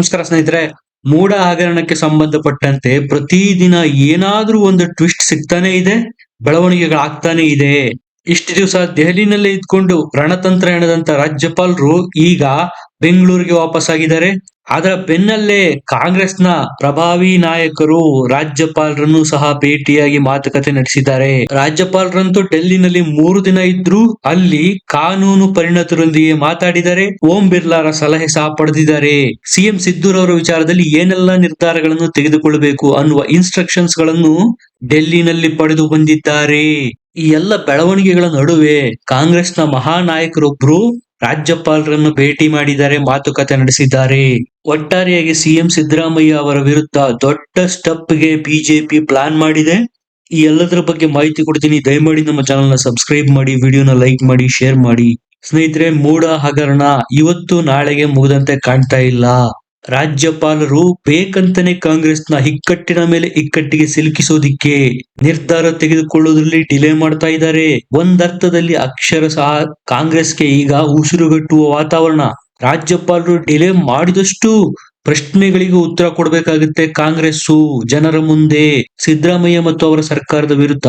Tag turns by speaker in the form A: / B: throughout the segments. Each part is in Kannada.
A: ನಮಸ್ಕಾರ ಸ್ನೇಹಿತರೆ. ಮೂಡ ಹಗರಣಕ್ಕೆ ಸಂಬಂಧಪಟ್ಟಂತೆ ಪ್ರತಿದಿನ ಏನಾದ್ರೂ ಒಂದು ಟ್ವಿಸ್ಟ್ ಸಿಗ್ತಾನೆ ಇದೆ, ಬೆಳವಣಿಗೆಗಳಾಗ್ತಾನೆ ಇದೆ. ಇಷ್ಟು ದಿವಸ ದೆಹಲಿನಲ್ಲೇ ಇದ್ಕೊಂಡು ರಣತಂತ್ರ ಎಣದಂತ ರಾಜ್ಯಪಾಲರು ಈಗ ಬೆಂಗಳೂರಿಗೆ ವಾಪಸ್ಸಾಗಿದ್ದಾರೆ. ಅದರ ಬೆನ್ನಲ್ಲೇ ಕಾಂಗ್ರೆಸ್ನ ಪ್ರಭಾವಿ ನಾಯಕರು ರಾಜ್ಯಪಾಲರನ್ನು ಸಹ ಭೇಟಿಯಾಗಿ ಮಾತುಕತೆ ನಡೆಸಿದ್ದಾರೆ. ರಾಜ್ಯಪಾಲರಂತೂ ಡೆಲ್ಲಿನಲ್ಲಿ 3 ದಿನ ಇದ್ರು. ಅಲ್ಲಿ ಕಾನೂನು ಪರಿಣತರೊಂದಿಗೆ ಮಾತಾಡಿದರೆ ಓಂ ಬಿರ್ಲಾರ ಸಲಹೆ ಸಹ ಪಡೆದಿದ್ದಾರೆ. ಸಿಎಂ ಸಿದ್ದೂರವರ ವಿಚಾರದಲ್ಲಿ ಏನೆಲ್ಲ ನಿರ್ಧಾರಗಳನ್ನು ತೆಗೆದುಕೊಳ್ಳಬೇಕು ಅನ್ನುವ ಇನ್ಸ್ಟ್ರಕ್ಷನ್ಸ್ ಗಳನ್ನು ಡೆಲ್ಲಿನಲ್ಲಿ ಪಡೆದು ಬಂದಿದ್ದಾರೆ. ಈ ಎಲ್ಲ ಬೆಳವಣಿಗೆಗಳ ನಡುವೆ ಕಾಂಗ್ರೆಸ್ನ ಮಹಾನಾಯಕರೊಬ್ರು ರಾಜ್ಯಪಾಲರನ್ನು ಭೇಟಿ ಮಾಡಿದ್ದಾರೆ, ಮಾತುಕತೆ ನಡೆಸಿದ್ದಾರೆ. ಒಟ್ಟಾರೆಯಾಗಿ ಸಿಎಂ ಸಿದ್ದರಾಮಯ್ಯ ಅವರ ವಿರುದ್ಧ ದೊಡ್ಡ ಸ್ಟೆಪ್ ಗೆ ಬಿಜೆಪಿ ಪ್ಲಾನ್ ಮಾಡಿದೆ. ಈ ಎಲ್ಲದರ ಬಗ್ಗೆ ಮಾಹಿತಿ ಕೊಡ್ತೀನಿ. ದಯಮಾಡಿ ನಮ್ಮ ಚಾನೆಲ್ ನ ಸಬ್ಸ್ಕ್ರೈಬ್ ಮಾಡಿ, ವಿಡಿಯೋನ ಲೈಕ್ ಮಾಡಿ, ಶೇರ್ ಮಾಡಿ. ಸ್ನೇಹಿತರೆ, ಮೂಡ ಹಗರಣ ಇವತ್ತು ನಾಳೆಗೆ ಮುಗದಂತೆ ಕಾಣ್ತಾ ಇಲ್ಲ. ರಾಜ್ಯಪಾಲರು ಬೇಕಂತಾನೆ ಕಾಂಗ್ರೆಸ್ನ ಇಕ್ಕಟ್ಟಿನ ಮೇಲೆ ಇಕ್ಕಟ್ಟಿಗೆ ಸಿಲುಕಿಸೋದಿಕ್ಕೆ ನಿರ್ಧಾರ ತೆಗೆದುಕೊಳ್ಳುವುದರಲ್ಲಿ ಡಿಲೇ ಮಾಡ್ತಾ ಇದ್ದಾರೆ. ಒಂದರ್ಥದಲ್ಲಿ ಅಕ್ಷರಶಃ ಕಾಂಗ್ರೆಸ್ಗೆ ಈಗ ಉಸಿರುಗಟ್ಟುವ ವಾತಾವರಣ. ರಾಜ್ಯಪಾಲರು ಡಿಲೇ ಮಾಡಿದಷ್ಟು ಪ್ರಶ್ನೆಗಳಿಗೂ ಉತ್ತರ ಕೊಡಬೇಕಾಗುತ್ತೆ ಕಾಂಗ್ರೆಸ್ಸು ಜನರ ಮುಂದೆ. ಸಿದ್ದರಾಮಯ್ಯ ಮತ್ತು ಅವರ ಸರ್ಕಾರದ ವಿರುದ್ಧ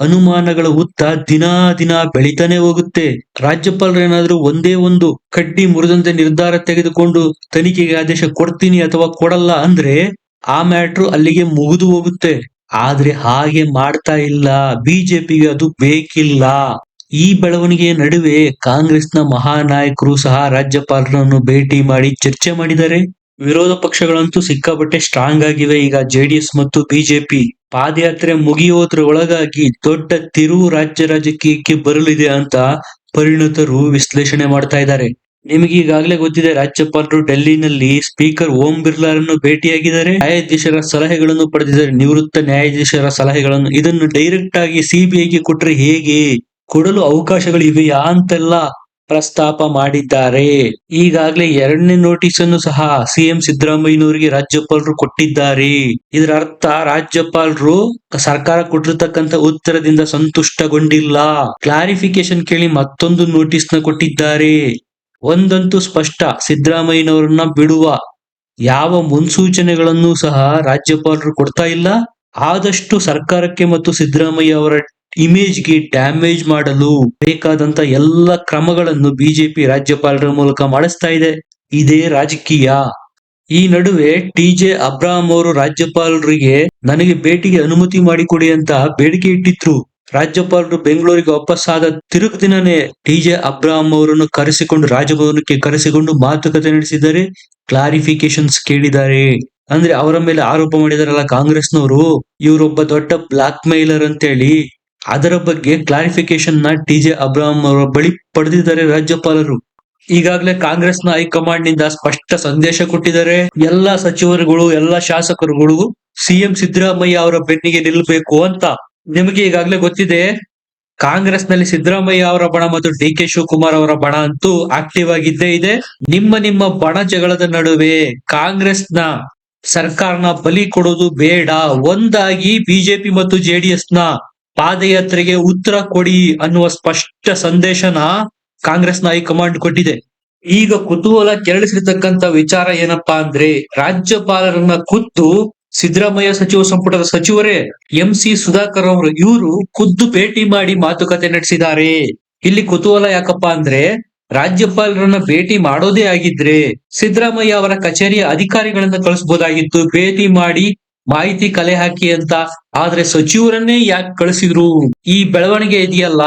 A: ಅನುಮಾನಗಳ ಹುತ್ತ ದಿನಾ ದಿನ ಬೆಳಿತಾನೆ ಹೋಗುತ್ತೆ. ರಾಜ್ಯಪಾಲರು ಏನಾದ್ರೂ ಒಂದೇ ಒಂದು ಕಡ್ಡಿ ಮುರಿದಂತೆ ನಿರ್ಧಾರ ತೆಗೆದುಕೊಂಡು ತನಿಖೆಗೆ ಆದೇಶ ಕೊಡ್ತೀನಿ ಅಥವಾ ಕೊಡಲ್ಲ ಅಂದ್ರೆ ಆ ಮ್ಯಾಟ್ರು ಅಲ್ಲಿಗೆ ಮುಗಿದು ಹೋಗುತ್ತೆ. ಆದ್ರೆ ಹಾಗೆ ಮಾಡ್ತಾ ಇಲ್ಲ. ಬಿಜೆಪಿಗೆ ಅದು ಬೇಕಿಲ್ಲ. ಈ ಬೆಳವಣಿಗೆಯ ನಡುವೆ ಕಾಂಗ್ರೆಸ್ನ ಮಹಾನಾಯಕರು ಸಹ ರಾಜ್ಯಪಾಲರನ್ನು ಭೇಟಿ ಮಾಡಿ ಚರ್ಚೆ ಮಾಡಿದ್ದಾರೆ. ವಿರೋಧ ಪಕ್ಷಗಳಂತೂ ಸಿಕ್ಕಾಪಟ್ಟೆ ಸ್ಟ್ರಾಂಗ್ ಆಗಿವೆ. ಈಗ ಜೆಡಿಎಸ್ ಮತ್ತು ಬಿಜೆಪಿ ಪಾದಯಾತ್ರೆ ಮುಗಿಯೋದ್ರ ಒಳಗಾಗಿ ದೊಡ್ಡ ತಿರುವು ರಾಜಕೀಯಕ್ಕೆ ಬರಲಿದೆ ಅಂತ ಪರಿಣತರು ವಿಶ್ಲೇಷಣೆ ಮಾಡ್ತಾ ಇದ್ದಾರೆ. ನಿಮಗೆ ಈಗಾಗಲೇ ಗೊತ್ತಿದೆ, ರಾಜ್ಯಪಾಲರು ಡೆಲ್ಲಿನಲ್ಲಿ ಸ್ಪೀಕರ್ ಓಂ ಬಿರ್ಲಾರನ್ನು ಭೇಟಿಯಾಗಿದ್ದಾರೆ. ನ್ಯಾಯಾಧೀಶರ ಸಲಹೆಗಳನ್ನು ಪಡೆದಿದ್ದಾರೆ, ನಿವೃತ್ತ ನ್ಯಾಯಾಧೀಶರ ಸಲಹೆಗಳನ್ನು. ಇದನ್ನು ಡೈರೆಕ್ಟ್ ಆಗಿ ಸಿಬಿಐಗೆ ಕೊಟ್ರೆ ಹೇಗೆ, ಕೊಡಲು ಅವಕಾಶಗಳು ಇವೆಯಾ ಅಂತೆಲ್ಲ ಪ್ರಸ್ತಾಪ ಮಾಡಿದ್ದಾರೆ. ಈಗಾಗಲೇ 2ನೇ ನೋಟಿಸ್ ಅನ್ನು ಸಹ ಸಿಎಂ ಸಿದ್ದರಾಮಯ್ಯನವರಿಗೆ ರಾಜ್ಯಪಾಲರು ಕೊಟ್ಟಿದ್ದಾರೆ. ಇದರ ಅರ್ಥ ರಾಜ್ಯಪಾಲರು ಸರ್ಕಾರ ಕೊಟ್ಟಿರ್ತಕ್ಕಂಥ ಉತ್ತರದಿಂದ ಸಂತುಷ್ಟಗೊಂಡಿಲ್ಲ. ಕ್ಲಾರಿಫಿಕೇಶನ್ ಕೇಳಿ ಮತ್ತೊಂದು ನೋಟಿಸ್ ನ ಕೊಟ್ಟಿದ್ದಾರೆ. ಒಂದಂತೂ ಸ್ಪಷ್ಟ, ಸಿದ್ದರಾಮಯ್ಯನವರನ್ನ ಬಿಡುವ ಯಾವ ಮುನ್ಸೂಚನೆಗಳನ್ನು ಸಹ ರಾಜ್ಯಪಾಲರು ಕೊಡ್ತಾ ಇಲ್ಲ. ಆದಷ್ಟು ಸರ್ಕಾರಕ್ಕೆ ಮತ್ತು ಸಿದ್ದರಾಮಯ್ಯ ಅವರ ಇಮೇಜ್ಗೆ ಡ್ಯಾಮೇಜ್ ಮಾಡಲು ಬೇಕಾದಂತ ಎಲ್ಲ ಕ್ರಮಗಳನ್ನು ಬಿಜೆಪಿ ರಾಜ್ಯಪಾಲರ ಮೂಲಕ ಮಾಡಿಸ್ತಾ ಇದೆ. ಇದೇ ರಾಜಕೀಯ. ಈ ನಡುವೆ ಟಿ.ಜೆ. ಅಬ್ರಹಾಂ ಅವರು ರಾಜ್ಯಪಾಲರಿಗೆ ನನಗೆ ಭೇಟಿಗೆ ಅನುಮತಿ ಮಾಡಿಕೊಡಿ ಅಂತ ಬೇಡಿಕೆ ಇಟ್ಟಿದ್ರು. ರಾಜ್ಯಪಾಲರು ಬೆಂಗಳೂರಿಗೆ ವಾಪಸ್ಸಾದ ತಿರುಗು ದಿನನೇ ಟಿ.ಜೆ. ಅಬ್ರಹಾಂ ಅವರನ್ನು ಕರೆಸಿಕೊಂಡು ರಾಜಭವನಕ್ಕೆ ಕರೆಸಿಕೊಂಡು ಮಾತುಕತೆ ನಡೆಸಿದ್ದಾರೆ. ಕ್ಲಾರಿಫಿಕೇಶನ್ಸ್ ಕೇಳಿದ್ದಾರೆ. ಅಂದ್ರೆ ಅವರ ಮೇಲೆ ಆರೋಪ ಮಾಡಿದಾರಲ್ಲ ಕಾಂಗ್ರೆಸ್ನವರು, ಇವರೊಬ್ಬ ದೊಡ್ಡ ಬ್ಲಾಕ್ ಮೈಲರ್ ಅಂತೇಳಿ, ಅದರ ಬಗ್ಗೆ ಕ್ಲಾರಿಫಿಕೇಶನ್ ನ ಟಿ.ಜೆ. ಅಬ್ರಹಾಂ ಅವರ ಬಳಿ ಪಡೆದಿದ್ದಾರೆ ರಾಜ್ಯಪಾಲರು. ಈಗಾಗಲೇ ಕಾಂಗ್ರೆಸ್ನ ಹೈಕಮಾಂಡ್ ನಿಂದ ಸ್ಪಷ್ಟ ಸಂದೇಶ ಕೊಟ್ಟಿದ್ದಾರೆ. ಎಲ್ಲಾ ಸಚಿವರುಗಳು, ಎಲ್ಲಾ ಶಾಸಕರುಗಳು ಸಿಎಂ ಸಿದ್ದರಾಮಯ್ಯ ಅವರ ಬೆನ್ನಿಗೆ ನಿಲ್ಲಬೇಕು ಅಂತ. ನಿಮಗೆ ಈಗಾಗಲೇ ಗೊತ್ತಿದೆ, ಕಾಂಗ್ರೆಸ್ ನಲ್ಲಿ ಸಿದ್ದರಾಮಯ್ಯ ಅವರ ಬಣ ಮತ್ತು ಡಿ.ಕೆ. ಶಿವಕುಮಾರ್ ಅವರ ಬಣ ಅಂತೂ ಆಕ್ಟಿವ್ ಆಗಿದ್ದೇ ಇದೆ. ನಿಮ್ಮ ಬಣ ಜಗಳದ ನಡುವೆ ಕಾಂಗ್ರೆಸ್ನ ಸರ್ಕಾರನ ಬಲಿ ಕೊಡೋದು ಬೇಡ. ಒಂದಾಗಿ ಬಿಜೆಪಿ ಮತ್ತು ಜೆಡಿಎಸ್ ನ ಪಾದಯಾತ್ರೆಗೆ ಉತ್ತರ ಕೊಡಿ ಅನ್ನುವ ಸ್ಪಷ್ಟ ಸಂದೇಶನ ಕಾಂಗ್ರೆಸ್ನ ಹೈಕಮಾಂಡ್ ಕೊಟ್ಟಿದೆ. ಈಗ ಕುತೂಹಲ ಕೆರಳಿಸಿರ್ತಕ್ಕಂಥ ವಿಚಾರ ಏನಪ್ಪಾ ಅಂದ್ರೆ, ರಾಜ್ಯಪಾಲರನ್ನ ಖುದ್ದು ಸಿದ್ದರಾಮಯ್ಯ ಸಚಿವ ಸಂಪುಟದ ಸಚಿವರೇ ಎಂ.ಸಿ. ಸುಧಾಕರ್ ಅವರು ಇವರು ಖುದ್ದು ಭೇಟಿ ಮಾಡಿ ಮಾತುಕತೆ ನಡೆಸಿದ್ದಾರೆ. ಇಲ್ಲಿ ಕುತೂಹಲ ಯಾಕಪ್ಪಾ ಅಂದ್ರೆ, ರಾಜ್ಯಪಾಲರನ್ನ ಭೇಟಿ ಮಾಡೋದೇ ಆಗಿದ್ರೆ ಸಿದ್ದರಾಮಯ್ಯ ಅವರ ಕಚೇರಿಯ ಅಧಿಕಾರಿಗಳನ್ನ ಕಳಿಸಬಹುದಾಗಿತ್ತು ಭೇಟಿ ಮಾಡಿ ಮಾಹಿತಿ ಕಲೆ ಹಾಕಿ ಅಂತ. ಆದ್ರೆ ಸಚಿವರನ್ನೇ ಯಾಕೆ ಕಳಿಸಿದ್ರು? ಈ ಬೆಳವಣಿಗೆ ಇದೆಯಲ್ಲ,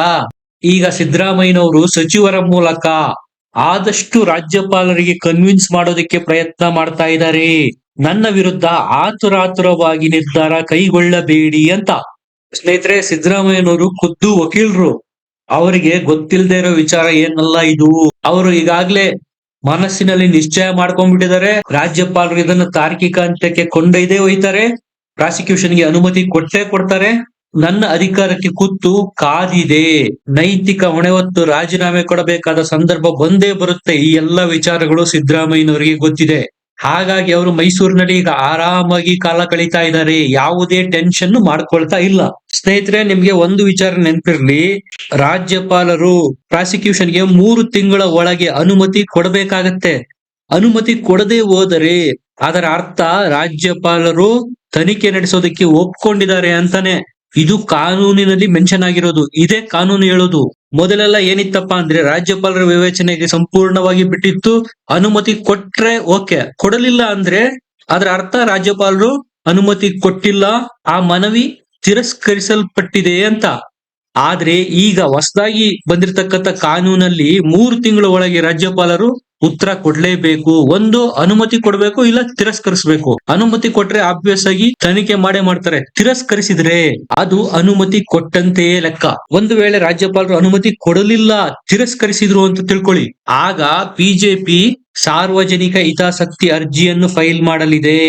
A: ಈಗ ಸಿದ್ದರಾಮಯ್ಯನವರು ಸಚಿವರ ಮೂಲಕ ಆದಷ್ಟು ರಾಜ್ಯಪಾಲರಿಗೆ ಕನ್ವಿನ್ಸ್ ಮಾಡೋದಕ್ಕೆ ಪ್ರಯತ್ನ ಮಾಡ್ತಾ ಇದ್ದಾರೆ. ನನ್ನ ವಿರುದ್ಧ ಆತುರಾತುರವಾಗಿ ನಿರ್ಧಾರ ಕೈಗೊಳ್ಳಬೇಡಿ ಅಂತ. ಸ್ನೇಹಿತರೆ, ಸಿದ್ದರಾಮಯ್ಯನವರು ಖುದ್ದು ವಕೀಲರು. ಅವರಿಗೆ ಗೊತ್ತಿಲ್ಲದೆ ಇರೋ ವಿಚಾರ ಏನಲ್ಲ ಇದು. ಅವರು ಈಗಾಗ್ಲೇ ಮನಸ್ಸಿನಲ್ಲಿ ನಿಶ್ಚಯ ಮಾಡ್ಕೊಂಡ್ಬಿಟ್ಟಿದ್ದಾರೆ. ರಾಜ್ಯಪಾಲರು ಇದನ್ನು ತಾರ್ಕಿಕ ಅಂತ್ಯಕ್ಕೆ ಕೊಂಡೊಯ್ದೇ ಒಯ್ತಾರೆ. ಪ್ರಾಸಿಕ್ಯೂಷನ್ಗೆ ಅನುಮತಿ ಕೊಟ್ಟೇ ಕೊಡ್ತಾರೆ. ನನ್ನ ಅಧಿಕಾರಕ್ಕೆ ಕೂತು ಕಾದಿದೆ. ನೈತಿಕ ಹೊಣೆ ಹೊತ್ತು ರಾಜೀನಾಮೆ ಕೊಡಬೇಕಾದ ಸಂದರ್ಭ ಬಂದೇ ಬರುತ್ತೆ. ಈ ಎಲ್ಲ ವಿಚಾರಗಳು ಸಿದ್ದರಾಮಯ್ಯನವರಿಗೆ ಗೊತ್ತಿದೆ. ಹಾಗಾಗಿ ಅವರು ಮೈಸೂರಿನಲ್ಲಿ ಈಗ ಆರಾಮಾಗಿ ಕಾಲ ಕಳೀತಾ ಇದ್ದಾರೆ. ಯಾವುದೇ ಟೆನ್ಷನ್ ಮಾಡ್ಕೊಳ್ತಾ ಇಲ್ಲ. ಸ್ನೇಹಿತರೆ, ನಿಮ್ಗೆ ಒಂದು ವಿಚಾರ ನೆನಪಿರ್ಲಿ, ರಾಜ್ಯಪಾಲರು ಪ್ರಾಸಿಕ್ಯೂಷನ್ಗೆ 3 ತಿಂಗಳ ಒಳಗೆ ಅನುಮತಿ ಕೊಡಬೇಕಾಗತ್ತೆ. ಅನುಮತಿ ಕೊಡದೆ ಹೋದರೆ ಅದರ ಅರ್ಥ ರಾಜ್ಯಪಾಲರು ತನಿಖೆ ನಡೆಸೋದಕ್ಕೆ ಒಪ್ಕೊಂಡಿದ್ದಾರೆ ಅಂತಾನೆ. ಇದು ಕಾನೂನಿನಲ್ಲಿ ಮೆನ್ಷನ್ ಆಗಿರೋದು. ಇದೇ ಕಾನೂನು ಹೇಳೋದು. ಮೊದಲೆಲ್ಲ ಏನಿತ್ತಪ್ಪ ಅಂದ್ರೆ ರಾಜ್ಯಪಾಲರ ವಿವೇಚನೆಗೆ ಸಂಪೂರ್ಣವಾಗಿ ಬಿಟ್ಟಿತ್ತು. ಅನುಮತಿ ಕೊಟ್ರೆ ಓಕೆ, ಕೊಡಲಿಲ್ಲ ಅಂದ್ರೆ ಅದರ ಅರ್ಥ ರಾಜ್ಯಪಾಲರು ಅನುಮತಿ ಕೊಟ್ಟಿಲ್ಲ, ಆ ಮನವಿ ತಿರಸ್ಕರಿಸಲ್ಪಟ್ಟಿದೆ ಅಂತ. ಆದ್ರೆ ಈಗ ಹೊಸದಾಗಿ ಬಂದಿರತಕ್ಕಂತ ಕಾನೂನಲ್ಲಿ 3 ತಿಂಗಳ ಒಳಗೆ ರಾಜ್ಯಪಾಲರು ಉತ್ತರ ಕೊಡ್ಲೇಬೇಕು. ಒಂದು ಅನುಮತಿ ಕೊಡ್ಬೇಕು, ಇಲ್ಲ ತಿರಸ್ಕರಿಸಬೇಕು. ಅನುಮತಿ ಕೊಟ್ರೆ ಆಬ್ವಿಯಸ್ ಆಗಿ ತನಿಖೆ ಮಾಡೇ ಮಾಡ್ತಾರೆ. ತಿರಸ್ಕರಿಸಿದ್ರೆ ಅದು ಅನುಮತಿ ಕೊಟ್ಟಂತೆಯೇ ಲೆಕ್ಕ. ಒಂದು ವೇಳೆ ರಾಜ್ಯಪಾಲರು ಅನುಮತಿ ಕೊಡಲಿಲ್ಲ, ತಿರಸ್ಕರಿಸಿದ್ರು ಅಂತ ತಿಳ್ಕೊಳ್ಳಿ, ಆಗ ಬಿಜೆಪಿ ಸಾರ್ವಜನಿಕ ಹಿತಾಸಕ್ತಿ ಅರ್ಜಿಯನ್ನು ಫೈಲ್ ಮಾಡಲಿದೆ.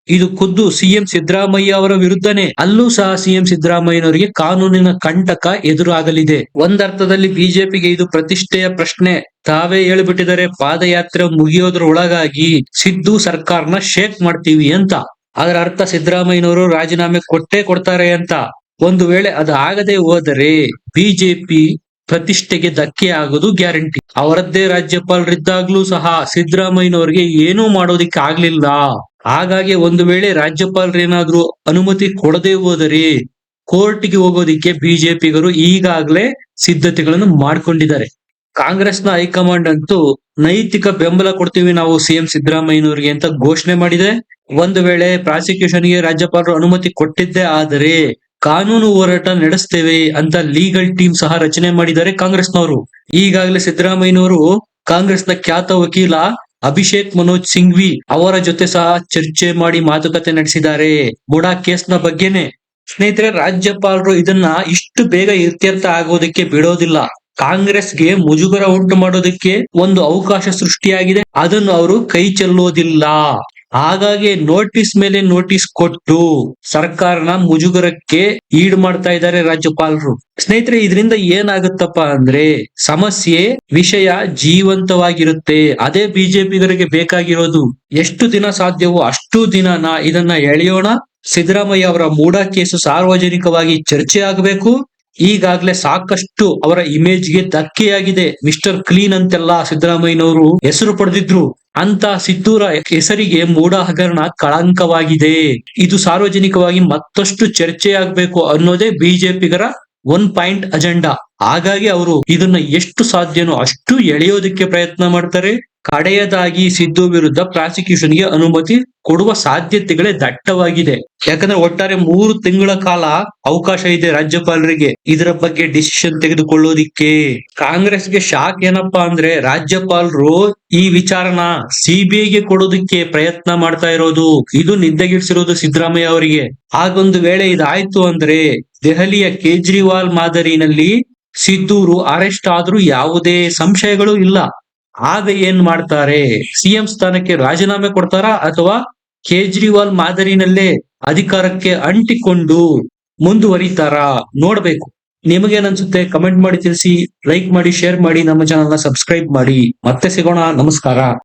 A: ಇದು ಖುದ್ದು ಸಿಎಂ ಸಿದ್ದರಾಮಯ್ಯ ಅವರ ವಿರುದ್ಧನೇ. ಅಲ್ಲೂ ಸಹ ಸಿಎಂ ಸಿದ್ದರಾಮಯ್ಯನವರಿಗೆ ಕಾನೂನಿನ ಕಂಟಕ ಎದುರಾಗಲಿದೆ. ಒಂದರ್ಥದಲ್ಲಿ ಬಿಜೆಪಿಗೆ ಇದು ಪ್ರತಿಷ್ಠೆಯ ಪ್ರಶ್ನೆ. ತಾವೇ ಹೇಳ್ಬಿಟ್ಟಿದ್ದಾರೆ, ಪಾದಯಾತ್ರೆ ಮುಗಿಯೋದ್ರ ಒಳಗಾಗಿ ಸಿದ್ದು ಸರ್ಕಾರನ ಶೇಕ್ ಮಾಡ್ತೀವಿ ಅಂತ. ಅದರ ಅರ್ಥ ಸಿದ್ದರಾಮಯ್ಯನವರು ರಾಜೀನಾಮೆ ಕೊಟ್ಟೇ ಕೊಡ್ತಾರೆ ಅಂತ. ಒಂದು ವೇಳೆ ಅದು ಆಗದೆ ಹೋದರೆ ಬಿಜೆಪಿ ಪ್ರತಿಷ್ಠೆಗೆ ಧಕ್ಕೆ ಆಗೋದು ಗ್ಯಾರಂಟಿ. ಅವರದ್ದೇ ರಾಜ್ಯಪಾಲರಿದ್ದಾಗ್ಲೂ ಸಹ ಸಿದ್ದರಾಮಯ್ಯನವರಿಗೆ ಏನೂ ಮಾಡೋದಿಕ್ಕೆ ಆಗ್ಲಿಲ್ಲ. ಹಾಗಾಗಿ ಒಂದು ವೇಳೆ ರಾಜ್ಯಪಾಲರೇನಾದ್ರೂ ಅನುಮತಿ ಕೊಡದೆ ಹೋದರೆ ಕೋರ್ಟ್ಗೆ ಹೋಗೋದಿಕ್ಕೆ ಬಿಜೆಪಿಗರು ಈಗಾಗಲೇ ಸಿದ್ಧತೆಗಳನ್ನು ಮಾಡ್ಕೊಂಡಿದ್ದಾರೆ. ಕಾಂಗ್ರೆಸ್ನ ಹೈಕಮಾಂಡ್ ಅಂತೂ ನೈತಿಕ ಬೆಂಬಲ ಕೊಡ್ತೀವಿ ನಾವು ಸಿಎಂ ಸಿದ್ದರಾಮಯ್ಯನವರಿಗೆ ಅಂತ ಘೋಷಣೆ ಮಾಡಿದೆ. ಒಂದು ವೇಳೆ ಪ್ರಾಸಿಕ್ಯೂಷನ್ಗೆ ರಾಜ್ಯಪಾಲರು ಅನುಮತಿ ಕೊಟ್ಟಿದ್ದೇ ಆದರೆ ಕಾನೂನು ಹೋರಾಟ ನಡೆಸ್ತೇವೆ ಅಂತ ಲೀಗಲ್ ಟೀಮ್ ಸಹ ರಚನೆ ಮಾಡಿದ್ದಾರೆ ಕಾಂಗ್ರೆಸ್ನವರು. ಈಗಾಗಲೇ ಸಿದ್ದರಾಮಯ್ಯನವರು ಕಾಂಗ್ರೆಸ್ನ ಖ್ಯಾತ ವಕೀಲ ಅಭಿಷೇಕ್ ಮನೋಜ್ ಸಿಂಘ್ವಿ ಅವರ ಜೊತೆ ಸಹ ಚರ್ಚೆ ಮಾಡಿ ಮಾತುಕತೆ ನಡೆಸಿದ್ದಾರೆ ಬುಡಾ ಕೇಸ್ನ ಬಗ್ಗೆನೆ. ಸ್ನೇಹಿತರೆ, ರಾಜ್ಯಪಾಲರು ಇದನ್ನ ಇಷ್ಟು ಬೇಗ ಇತ್ಯರ್ಥ ಆಗೋದಕ್ಕೆ ಬಿಡೋದಿಲ್ಲ. ಕಾಂಗ್ರೆಸ್ಗೆ ಮುಜುಗರ ಉಂಟು ಮಾಡೋದಕ್ಕೆ ಒಂದು ಅವಕಾಶ ಸೃಷ್ಟಿಯಾಗಿದೆ, ಅದನ್ನು ಅವರು ಕೈ ಚೆಲ್ಲೋದಿಲ್ಲ. ಹಾಗಾಗಿ ನೋಟಿಸ್ ಮೇಲೆ ನೋಟಿಸ್ ಕೊಟ್ಟು ಸರ್ಕಾರನ ಮುಜುಗರಕ್ಕೆ ಈಡು ಮಾಡ್ತಾ ಇದ್ದಾರೆ ರಾಜ್ಯಪಾಲರು. ಸ್ನೇಹಿತರೆ, ಇದರಿಂದ ಏನಾಗುತ್ತಪ್ಪ ಅಂದ್ರೆ ಸಮಸ್ಯೆ ವಿಷಯ ಜೀವಂತವಾಗಿರುತ್ತೆ. ಅದೇ ಬಿಜೆಪಿಗರಿಗೆ ಬೇಕಾಗಿರೋದು. ಎಷ್ಟು ದಿನ ಸಾಧ್ಯವೋ ಅಷ್ಟು ದಿನ ಇದನ್ನ ಎಳೆಯೋಣ. ಸಿದ್ದರಾಮಯ್ಯ ಅವರ ಮೂಡಾ ಕೇಸು ಸಾರ್ವಜನಿಕವಾಗಿ ಚರ್ಚೆ ಆಗಬೇಕು. ಈಗಾಗಲೇ ಸಾಕಷ್ಟು ಅವರ ಇಮೇಜ್ಗೆ ಧಕ್ಕೆಯಾಗಿದೆ. ಮಿಸ್ಟರ್ ಕ್ಲೀನ್ ಅಂತೆಲ್ಲ ಸಿದ್ದರಾಮಯ್ಯನವರು ಹೆಸರು ಪಡೆದಿದ್ರು. ಅಂತ ಸಿದ್ದೂರ ಹೆಸರಿಗೆ ಮೂಡಾ ಹಗರಣ ಕಳಂಕವಾಗಿದೆ. ಇದು ಸಾರ್ವಜನಿಕವಾಗಿ ಮತ್ತಷ್ಟು ಚರ್ಚೆ ಆಗ್ಬೇಕು ಅನ್ನೋದೇ ಬಿಜೆಪಿಗರ 1 ಪಾಯಿಂಟ್ ಅಜೆಂಡಾ. ಹಾಗಾಗಿ ಅವರು ಇದನ್ನ ಎಷ್ಟು ಸಾಧ್ಯನೋ ಅಷ್ಟು ಎಳೆಯೋದಕ್ಕೆ ಪ್ರಯತ್ನ ಮಾಡ್ತಾರೆ. ಕಡೆಯದಾಗಿ ಸಿದ್ದು ವಿರುದ್ಧ ಪ್ರಾಸಿಕ್ಯೂಷನ್ಗೆ ಅನುಮತಿ ಕೊಡುವ ಸಾಧ್ಯತೆಗಳೇ ದಟ್ಟವಾಗಿದೆ. ಯಾಕಂದ್ರೆ ಒಟ್ಟಾರೆ 3 ತಿಂಗಳ ಕಾಲ ಅವಕಾಶ ಇದೆ ರಾಜ್ಯಪಾಲರಿಗೆ ಇದರ ಬಗ್ಗೆ ಡಿಸಿಷನ್ ತೆಗೆದುಕೊಳ್ಳೋದಿಕ್ಕೆ. ಕಾಂಗ್ರೆಸ್ಗೆ ಶಾಕ್ ಏನಪ್ಪಾ ಅಂದ್ರೆ ರಾಜ್ಯಪಾಲರು ಈ ವಿಚಾರನ ಸಿಬಿಐಗೆ ಕೊಡೋದಕ್ಕೆ ಪ್ರಯತ್ನ ಮಾಡ್ತಾ ಇರೋದು. ಇದು ನಿದ್ದೆಗಿಡ್ಸಿರೋದು ಸಿದ್ದರಾಮಯ್ಯ ಅವರಿಗೆ. ಹಾಗೊಂದು ವೇಳೆ ಇದಾಯ್ತು ಅಂದ್ರೆ ದೆಹಲಿಯ ಕೇಜ್ರಿವಾಲ್ ಮಾದರಿನಲ್ಲಿ ಸಿದ್ದೂರು ಅರೆಸ್ಟ್ ಆದ್ರೂ ಯಾವುದೇ ಸಂಶಯಗಳು ಇಲ್ಲ. ಆಗ ಏನ್ ಮಾಡ್ತಾರೆ? ಸಿಎಂ ಸ್ಥಾನಕ್ಕೆ ರಾಜೀನಾಮೆ ಕೊಡ್ತಾರಾ ಅಥವಾ ಕೇಜ್ರಿವಾಲ್ ಮಾದರಿನಲ್ಲೇ ಅಧಿಕಾರಕ್ಕೆ ಅಂಟಿಕೊಂಡು ಮುಂದುವರಿತಾರಾ? ನೋಡ್ಬೇಕು. ನಿಮಗೇನನ್ಸುತ್ತೆ? ಕಮೆಂಟ್ ಮಾಡಿ ತಿಳಿಸಿ, ಲೈಕ್ ಮಾಡಿ, ಶೇರ್ ಮಾಡಿ, ನಮ್ಮ ಚಾನಲ್ ನ ಸಬ್ಸ್ಕ್ರೈಬ್ ಮಾಡಿ. ಮತ್ತೆ ಸಿಗೋಣ. ನಮಸ್ಕಾರ.